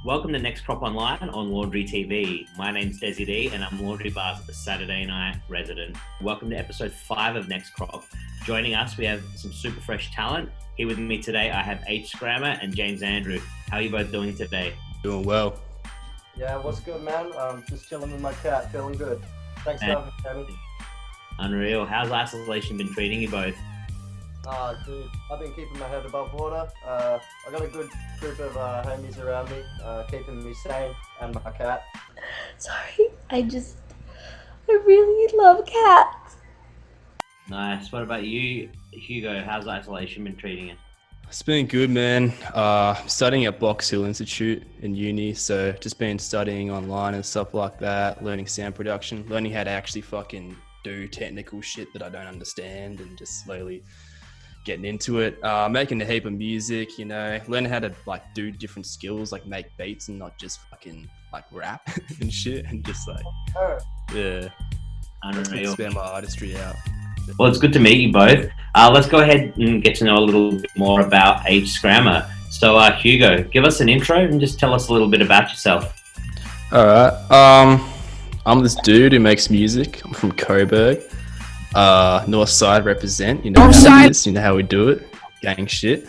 Welcome to Next Crop Online on Laundry TV. My name's Dezzy D and I'm Laundry Bar's Saturday night resident. Welcome to episode 5 of Next Crop. Joining us, we have some super fresh talent. Here with me today, I have Scrammer and James Andrew. How are you both doing today? Doing well. Yeah, what's good, man? Just chilling with my cat, feeling good. Thanks for having me, Tammy. Unreal. How's isolation been treating you both? Dude, I've been keeping my head above water. I got a good group of homies around me, keeping me sane, and my cat. Sorry, I really love cats. Nice. What about you, Hugo? How's isolation been treating you? It's been good, man. I'm studying at Box Hill Institute in uni, so just been studying online and stuff like that, learning sound production, learning how to actually fucking do technical shit that I don't understand and just slowly getting into it, making a heap of music, learning how to like do different skills, like make beats and not just fucking like rap and shit and just like, yeah. Unreal. Expand my artistry out. Well, it's good to meet you both. Let's go ahead and get to know a little bit more about Scrammer. So, Hugo, give us an intro and just tell us a little bit about yourself. All right. I'm this dude who makes music. I'm from Coburg. North Side represent, how it is, how we do it, gang shit.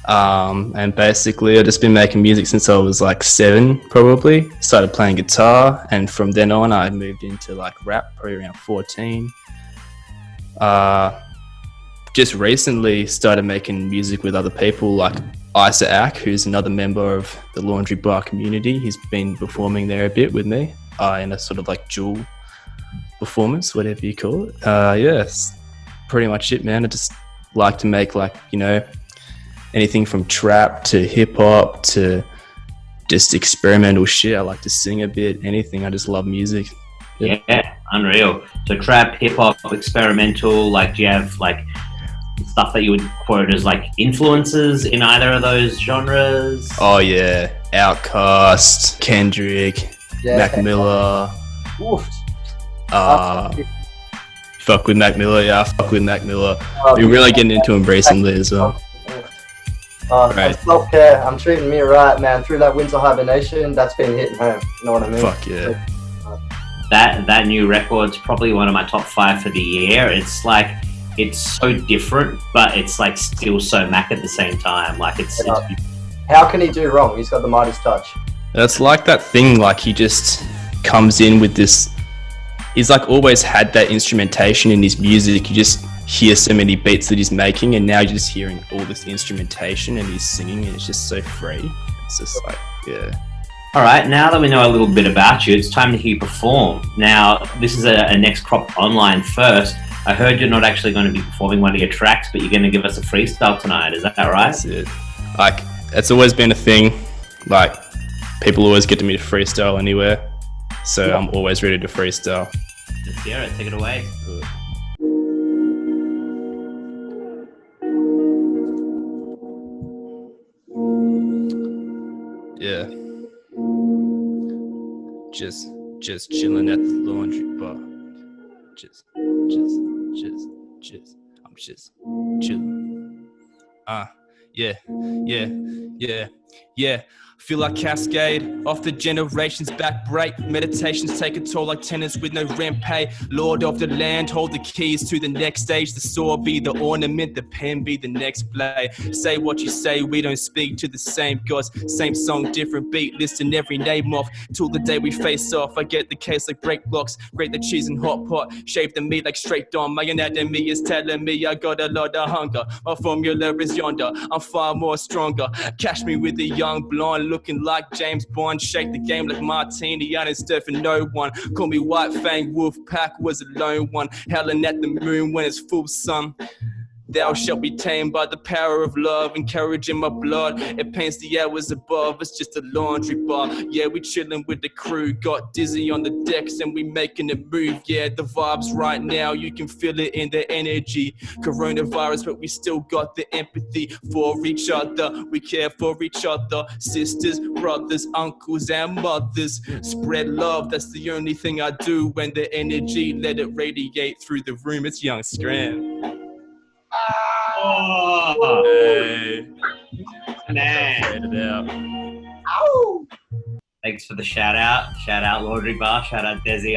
And basically I've just been making music since I was like 7 probably. Started playing guitar, and from then on I moved into like rap probably around 14. Just recently started making music with other people like evey AKA, who's another member of the Laundry Bar community. He's been performing there a bit with me in a sort of like dual performance, whatever you call it. Yes, pretty much it, man. I just like to make like, anything from trap to hip hop to just experimental shit. I like to sing a bit, anything. I just love music. Yeah, unreal. So trap, hip hop, experimental, like do you have like stuff that you would quote as like influences in either of those genres? Oh yeah, Outkast, Kendrick, Mac Miller. Oof. Fuck with Mac Miller, yeah, fuck with Mac Miller. Been really getting into him recently as well. Right. Self-care, I'm treating me right, man. Through that winter hibernation, that's been hitting home. You know what I mean? Fuck yeah. That new record's probably one of my top 5 for the year. It's like, it's so different, but it's like still so Mac at the same time. Like it's how can he do wrong? He's got the Midas touch. That's like that thing, like he just comes in with this. He's like always had that instrumentation in his music. You just hear so many beats that he's making, and now you're just hearing all this instrumentation and he's singing, and it's just so free. It's just like, yeah. All right, now that we know a little bit about you, it's time to hear you perform. Now, this is a Next Crop Online first. I heard you're not actually going to be performing one of your tracks, but you're going to give us a freestyle tonight. Is that right? That's it. Like, it's always been a thing. Like, people always get to me to freestyle anywhere. So I'm always ready to freestyle. Let's hear it. Take it away. Yeah. Just chilling at the laundry bar. Just. I'm just chilling. Yeah. Feel like cascade off the generations back break. Meditations take a toll like tenants with no rent pay. Lord of the land, hold the keys to the next stage. The sword be the ornament, the pen be the next play. Say what you say, we don't speak to the same gods. Same song, different beat, listing every name off. Till the day we face off, I get the case like break blocks. Grate the cheese and hot pot, shave the meat like straight on. My anatomy is telling me I got a lot of hunger. My formula is yonder, I'm far more stronger. Catch me with a young blonde, looking like James Bond. Shake the game like Martini, I didn't stir for no one. Call me White Fang, Wolf Pack was a lone one. Howling at the moon when it's full sun. Thou shalt be tamed by the power of love, encouraging my blood. It paints the hours above, it's just a laundry bar. Yeah, we chilling with the crew, got dizzy on the decks and we making a move. Yeah, the vibes right now, you can feel it in the energy. Coronavirus, but we still got the empathy for each other. We care for each other, sisters, brothers, uncles and mothers. Spread love, that's the only thing I do. When the energy, let it radiate through the room. It's young Scram. Oh, Hey. man. Fade it out. Ow! Thanks for the shout out. Shout out Laundry Bar. Shout out Dezzy.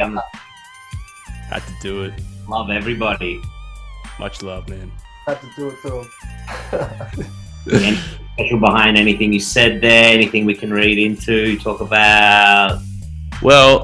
Had to do it. Love everybody. Much love, man. Had to do it to him. Anything special behind anything you said there? Anything we can read into, talk about? Well,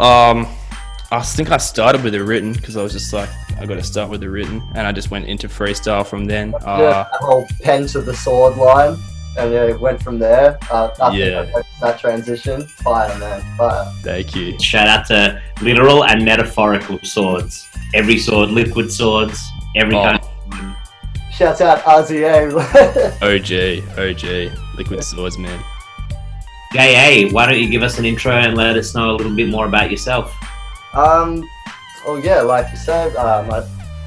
I think I started with the written because I was just like, I got to start with the written, and I just went into freestyle from then. The whole pen to the sword line, and it went from there. I think that transition, fire, man, fire. Thank you. Shout out to literal and metaphorical swords. Every sword, liquid swords, every kind of sword. Shouts out RZA. OG, liquid swords, man. AA, why don't you give us an intro and let us know a little bit more about yourself? Well, yeah, like you said,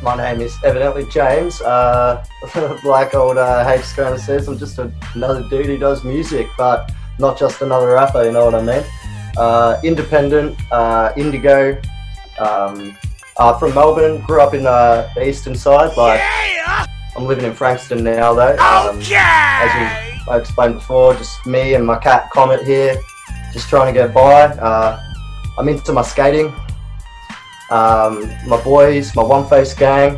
my name is evidently James. Like old Scrammer says, I'm just another dude who does music, but not just another rapper, you know what I mean? Independent, indigo, from Melbourne, grew up in the eastern side, like I'm living in Frankston now though. As I explained before, just me and my cat Comet here, just trying to get by. I'm into my skating. My boys, my One Face gang,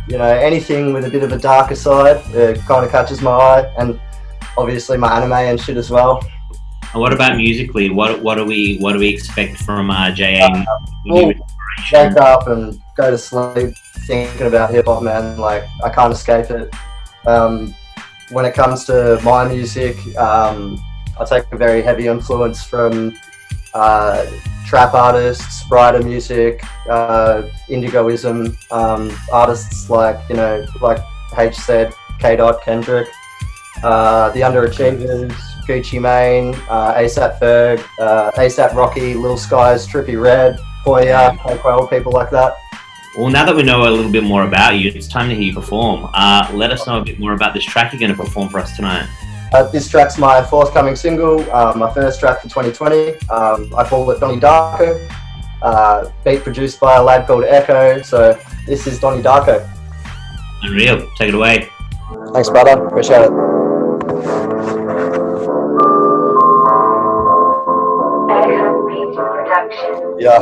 you know, anything with a bit of a darker side kind of catches my eye, and obviously my anime and shit as well. And what about musically? What do we expect from JA? We'll wake up and go to sleep thinking about hip hop, man. Like I can't escape it. When it comes to my music, I take a very heavy influence from trap artists, writer music, indigoism, artists like, you know, like H said, K. Kendrick, the Underachievers, Gucci Mane, ASAP Ferg, ASAP Rocky, Lil Skies, Trippie Redd, Hoya, Quell, people like that. Well, now that we know a little bit more about you, it's time to hear you perform. Let us know a bit more about this track you're going to perform for us tonight. This track's my forthcoming single, my first track for 2020. I call it Donnie Darko. Beat produced by a lad called Echo. So this is Donnie Darko. Unreal. Take it away. Thanks, brother. Appreciate it. Yeah,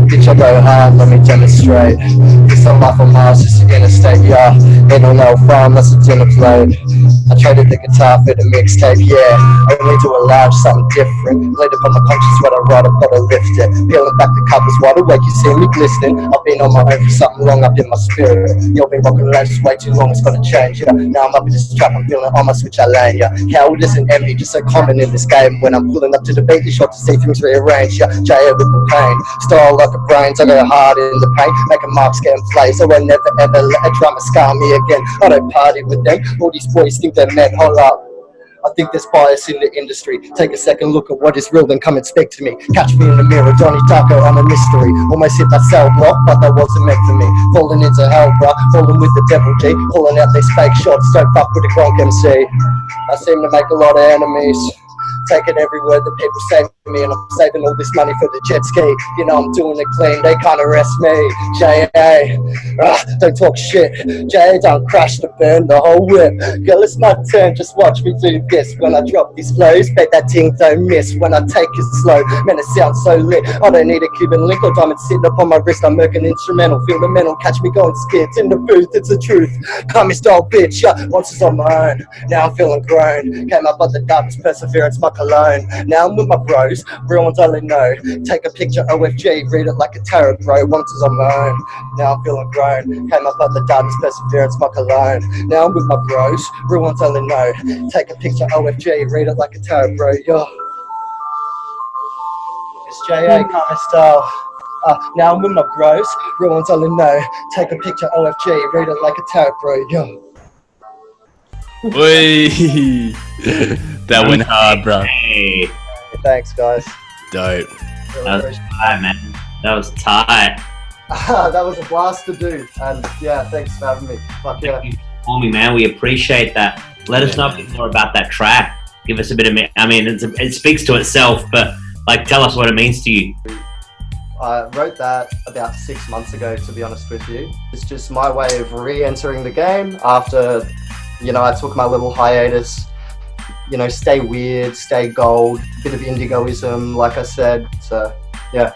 bitch, I go hard, let me demonstrate. It's a life on Mars, it's an interstate, yeah. Ain't no nail farm, that's a dinner plate. I traded the guitar for the mixtape, yeah. Only to a lounge, something different. Laid upon the conscience when I write, I've gotta lift it. Peeling back the covers wide awake, you see me glistening. I've been on my own for something long up in my spirit. You've been rocking around just way too long, it's gotta change, yeah. Now I'm up in this trap, I'm feeling on my switch, I lane, yeah. Cowardice and envy, just so common in this game. When I'm pulling up to the beat, the shot to see things rearrange, yeah. J.A. with the pain, style like a brains, I go hard in the paint, making marks, getting plays, so I never ever let a drama scar me again. I don't party with them, all these boys think they're men, hold up. I think there's bias in the industry. Take a second look at what is real, then come and speak to me. Catch me in the mirror, Donnie Darko, I'm a mystery. Almost hit that cell block, but that wasn't meant for me. Falling into hell, bruh, falling with the devil G. Pulling out these fake shots, don't fuck with the Gronk MC. I seem to make a lot of enemies. Taking every word that people say to me, and I'm saving all this money for the jet ski. You know I'm doing it clean, they can't arrest me. J.A. Don't talk shit. J.A. don't crash to burn the whole whip. Girl, it's my turn, just watch me do this. When I drop these flows, bet that ting don't miss. When I take it slow, man it sounds so lit. I don't need a Cuban link or diamond sitting up on my wrist. I'm working instrumental, feel the mental, catch me going skits in the booth, it's the truth. Call me style bitch, yeah, once it's on my own. Now I'm feeling grown, came up on the darkest perseverance, my cologne. Now I'm with my bros, real ones only know. Take a picture, OFG, read it like a tarot, bro. Once it's on my own, now I'm feeling grown. Came up on the darkest perseverance, my cologne. Now I'm with my bros, real ones only know. Take a picture, OFG, read it like a tarot, bro. Yo, it's J.A. kind of style. Now I'm with my bros, real ones only know. Take a picture, OFG, read it like a tarot, bro. Yo. Wait, that went hard, bro. Hey, Thanks, guys. Dope. Really that was tight, man. That was tight. that was a blast to do, and yeah, thanks for having me. Fuck yeah. Thank you for calling me, man. We appreciate that. Let us know a bit more about that track. Give us a bit of, I mean, it speaks to itself, but like, tell us what it means to you. I wrote that about 6 months ago, to be honest with you. It's just my way of re-entering the game after, you know, I took my little hiatus you know, stay weird, stay gold, bit of indigoism, like I said. So, yeah.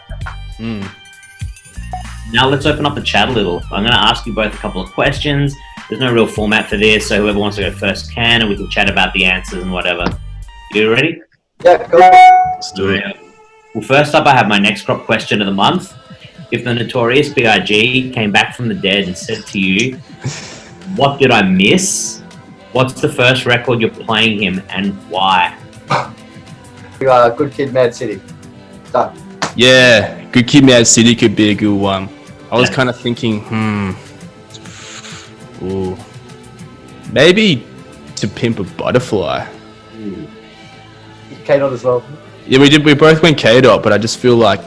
Now let's open up the chat a little. I'm going to ask you both a couple of questions. There's no real format for this, so whoever wants to go first can, and we can chat about the answers and whatever. You ready? Yeah, go. Let's do it. Well, first up, I have my next crop question of the month. If the notorious B.I.G. came back from the dead and said to you, "What did I miss? What's the first record you're playing him and why?" Good Kid, Mad City. Done. Yeah, Good Kid, Mad City could be a good one. I was kind of thinking, ooh, maybe To Pimp a Butterfly. K-Dot as well. Yeah, we both went K-Dot, but I just feel like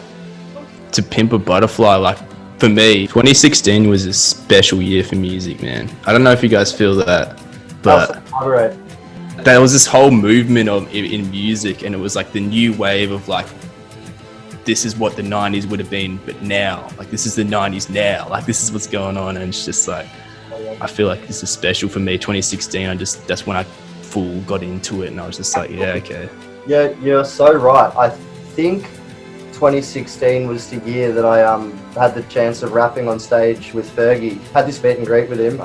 To Pimp a Butterfly, like, for me, 2016 was a special year for music, man. I don't know if you guys feel that, but there was this whole movement in music, and it was like the new wave of like, this is what the 90s would have been, but now, like, this is the 90s now, like, this is what's going on, and it's just like, I feel like this is special for me. 2016, that's when I full got into it, and I was just like, yeah, okay. Yeah, you're so right. I think 2016 was the year that I had the chance of rapping on stage with Fergie. Had this meet and greet with him.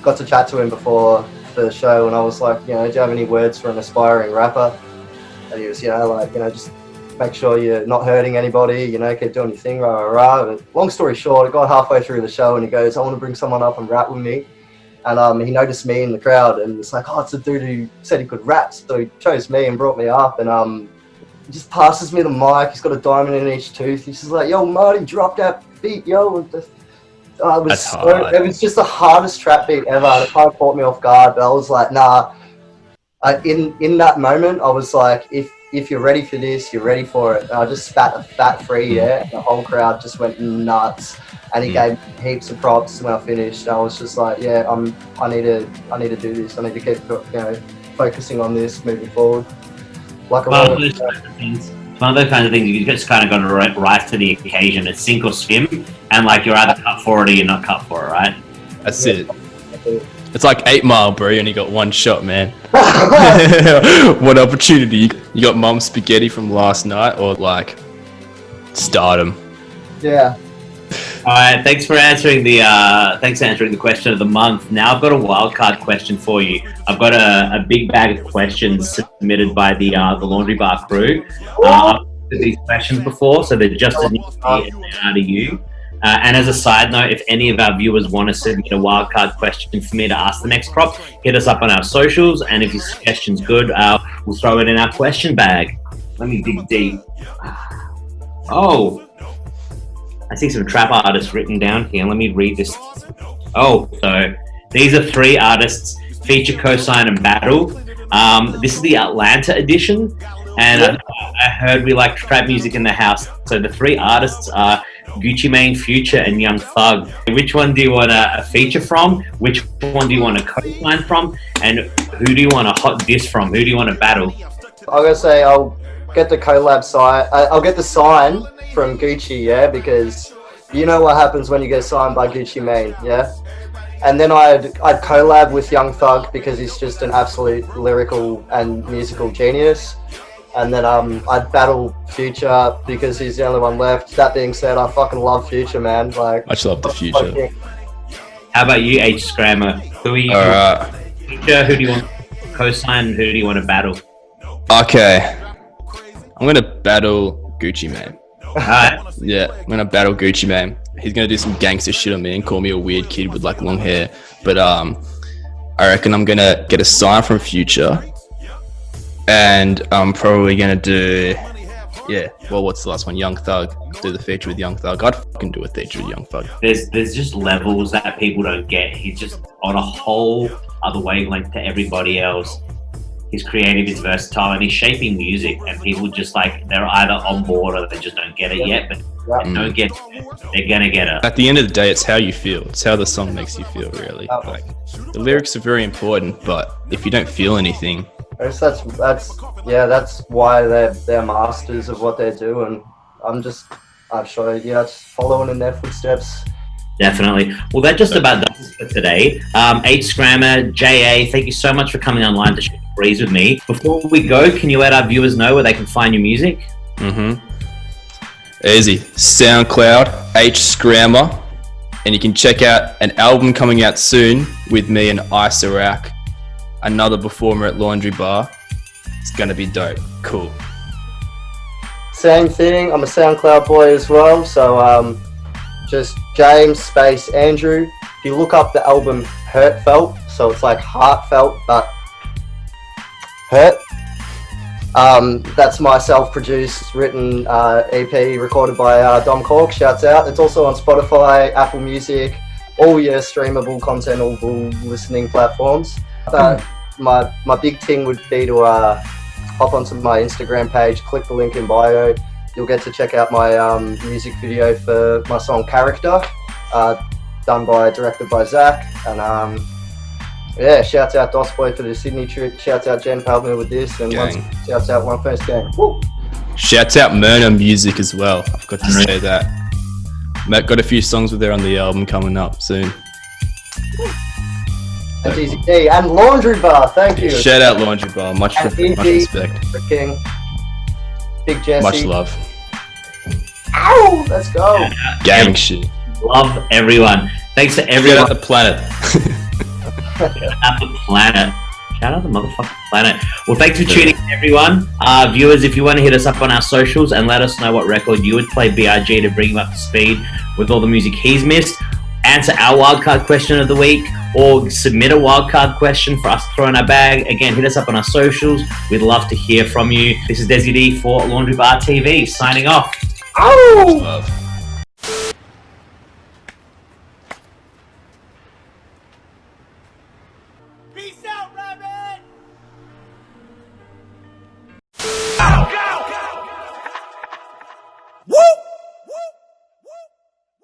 Got to chat to him before the show, and I was like, you know, do you have any words for an aspiring rapper? And he was, you know, like, you know, just make sure you're not hurting anybody, you know, keep doing your thing, rah, rah, rah. But long story short, I got halfway through the show and he goes, "I want to bring someone up and rap with me." And he noticed me in the crowd, and it's like, oh, it's a dude who said he could rap. So he chose me and brought me up, and he just passes me the mic. He's got a diamond in each tooth. He's just like, "Yo, Marty, drop that beat, yo." It was just the hardest trap beat ever. And it kind of caught me off guard, but I was like, nah. In that moment, I was like, if you're ready for this, you're ready for it. And I just spat a fat free, yeah. And the whole crowd just went nuts. And he gave me heaps of props when I finished. I was just like, yeah, I need to do this. I need to keep, you know, focusing on this moving forward. Like one of those kinds of things you just kind of got to rise to the occasion. It's sink or swim, and like you're either cut for it or you're not cut for it, right? That's it. It's like 8 Mile, bro. You only got one shot, man. What opportunity? You got Mum Spaghetti from last night, or like stardom? Yeah. All right, thanks for answering the question of the month. Now I've got a wildcard question for you. I've got a big bag of questions submitted by the Laundry Bar crew. I've looked at these questions before, so they're just as new to me as they are to you. And as a side note, if any of our viewers want to submit a wildcard question for me to ask the next crop, hit us up on our socials, and if your suggestion's good, we'll throw it in our question bag. Let me dig deep. Oh, I see some trap artists written down here. Let me read this. Oh, so these are 3 artists, feature, cosign, and battle. This is the Atlanta edition, and I heard we like trap music in the house. So the 3 artists are Gucci Mane, Future, and Young Thug. Which one do you want a feature from? Which one do you want a cosign from? And who do you want a hot diss from? Who do you want to battle? I'm gonna say I'll get the collab sign. I'll get the sign from Gucci, yeah, because you know what happens when you get signed by Gucci Mane, yeah. And then I'd collab with Young Thug because he's just an absolute lyrical and musical genius. And then I'd battle Future because he's the only one left. That being said, I fucking love Future, man. Like, much love the Future. How about you, Scrammer? Who are you? Alright. Future, who do you want cosign? Who do you want to battle? Okay, I'm gonna battle Gucci Mane. Alright. Yeah, I'm gonna battle Gucci Mane. He's gonna do some gangster shit on me and call me a weird kid with like long hair. But I reckon I'm gonna get a sign from Future. And I'm probably gonna do, what's the last one? Young Thug. Do the feature with Young Thug. I'd fucking do a feature with Young Thug. There's just levels that people don't get. He's just on a whole other wavelength to everybody else. He's creative, he's versatile, and he's shaping music. And people just like, they're either on board or they just don't get it yet. But if they don't get it, they're gonna get it. At the end of the day, it's how you feel. It's how the song makes you feel, really. Like, the lyrics are very important, but if you don't feel anything, that's why they're masters of what they do, and I'm sure just following in their footsteps. Definitely. Well, that just about does it for today. Scrammer, JA, thank you so much for coming online to share the breeze with me. Before we go, can you let our viewers know where they can find your music? Easy. SoundCloud, Scrammer, and you can check out an album coming out soon with me and Isaac, another performer at Laundry Bar. It's gonna be dope. Cool. Same thing. I'm a SoundCloud boy as well. So just James space Andrew. If you look up the album Hurtfelt, so it's like heartfelt but hurt. That's my self-produced, written EP recorded by Dom Cork. Shouts out. It's also on Spotify, Apple Music, all your streamable, contentable listening platforms. My big thing would be to hop onto my Instagram page, click the link in bio. You'll get to check out my music video for my song Character, directed by Zach. And yeah, shouts out Dos Boy for the Sydney trip. Shouts out Jen Palmer with this, and shouts out One First Game. Woo! Shouts out Myrna Music as well. I forgot to say that. Matt got a few songs with her on the album coming up soon. And Dezzy D and Laundry Bar. Thank you. Shout out Laundry Bar. Much respect. King. Big Jesse. Much love. Ow! Let's go. Gang shit. Love everyone. Thanks to everyone. Shout out the planet. Shout out the planet. Shout out the motherfucking planet. Well, thanks for tuning in, everyone. Viewers, if you want to hit us up on our socials and let us know what record you would play BRG to bring him up to speed with all the music he's missed, answer our wildcard question of the week, or submit a wildcard question for us to throw in our bag. Again, hit us up on our socials. We'd love to hear from you. This is Dezzy D for Laundry Bar TV, signing off. Ow! Love.